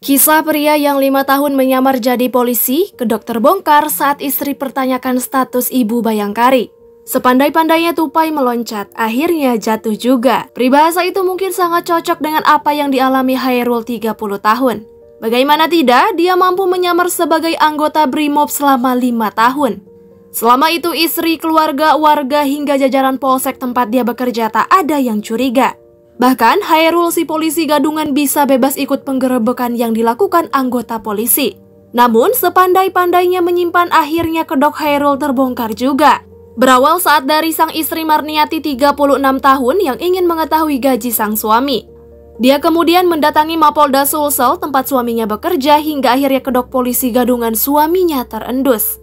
Kisah pria yang 5 tahun menyamar jadi polisi, kedok terbongkar saat istri pertanyakan status ibu Bayangkari. Sepandai-pandainya tupai meloncat, akhirnya jatuh juga. Peribahasa itu mungkin sangat cocok dengan apa yang dialami Hairul 30 tahun. Bagaimana tidak, dia mampu menyamar sebagai anggota BRIMOB selama 5 tahun. Selama itu istri, keluarga, warga hingga jajaran polsek tempat dia bekerja tak ada yang curiga. Bahkan Hairul si polisi gadungan bisa bebas ikut penggerebekan yang dilakukan anggota polisi. Namun sepandai-pandainya menyimpan, akhirnya kedok Hairul terbongkar juga. Berawal saat dari sang istri Marniati 36 tahun yang ingin mengetahui gaji sang suami. Dia kemudian mendatangi Mapolda Sulsel tempat suaminya bekerja hingga akhirnya kedok polisi gadungan suaminya terendus.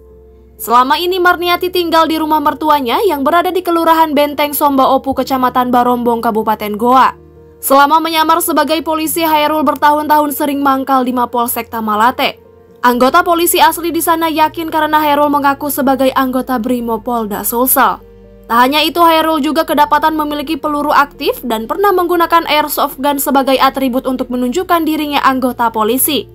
Selama ini Marniati tinggal di rumah mertuanya yang berada di Kelurahan Benteng Somba Opu, Kecamatan Barombong, Kabupaten Goa. Selama menyamar sebagai polisi, Hairul bertahun-tahun sering mangkal di Mapolsek Tamalate. Anggota polisi asli di sana yakin karena Hairul mengaku sebagai anggota BRIMOB Polda Sulsel. Tak hanya itu, Hairul juga kedapatan memiliki peluru aktif dan pernah menggunakan airsoft gun sebagai atribut untuk menunjukkan dirinya anggota polisi.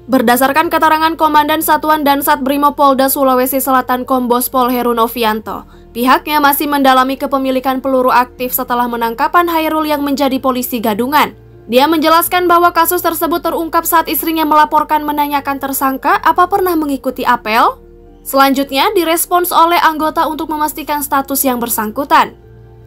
Berdasarkan keterangan Komandan Satuan Dansat BRIMOB Polda Sulawesi Selatan Kombes Pol Heru Novianto, pihaknya masih mendalami kepemilikan peluru aktif setelah menangkapan Hairul yang menjadi polisi gadungan. Dia menjelaskan bahwa kasus tersebut terungkap saat istrinya melaporkan menanyakan tersangka apa pernah mengikuti apel. Selanjutnya direspons oleh anggota untuk memastikan status yang bersangkutan.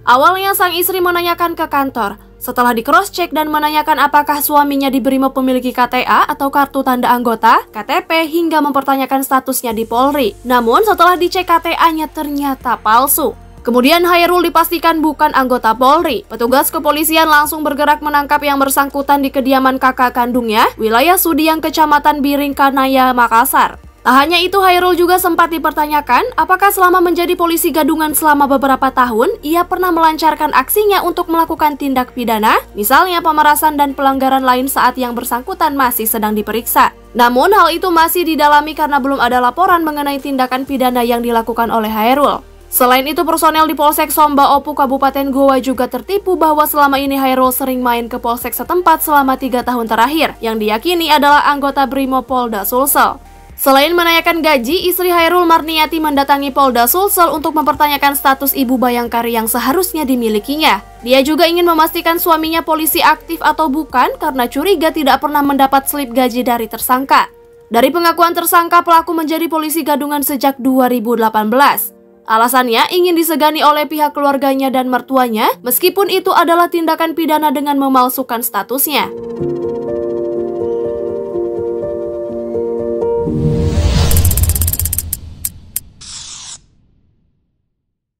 Awalnya sang istri menanyakan ke kantor. Setelah di-cross-check dan menanyakan apakah suaminya di BRIMOB memiliki KTA atau kartu tanda anggota, KTP, hingga mempertanyakan statusnya di Polri. Namun setelah dicek KTA-nya ternyata palsu. Kemudian Hairul dipastikan bukan anggota Polri. Petugas kepolisian langsung bergerak menangkap yang bersangkutan di kediaman kakak kandungnya, wilayah Sudiang, Kecamatan Biring Kanaya, Makassar. Tak hanya itu, Hairul juga sempat dipertanyakan apakah selama menjadi polisi gadungan selama beberapa tahun, ia pernah melancarkan aksinya untuk melakukan tindak pidana, misalnya pemerasan dan pelanggaran lain saat yang bersangkutan masih sedang diperiksa. Namun hal itu masih didalami karena belum ada laporan mengenai tindakan pidana yang dilakukan oleh Hairul. Selain itu, personel di Polsek Somba Opu, Kabupaten Goa juga tertipu bahwa selama ini Hairul sering main ke polsek setempat selama 3 tahun terakhir, yang diyakini adalah anggota BRIMOB Polda Sulsel. Selain menanyakan gaji, istri Hairul Marniati mendatangi Polda Sulsel untuk mempertanyakan status ibu Bayangkari yang seharusnya dimilikinya. Dia juga ingin memastikan suaminya polisi aktif atau bukan karena curiga tidak pernah mendapat slip gaji dari tersangka. Dari pengakuan tersangka, pelaku menjadi polisi gadungan sejak 2018. Alasannya ingin disegani oleh pihak keluarganya dan mertuanya, meskipun itu adalah tindakan pidana dengan memalsukan statusnya.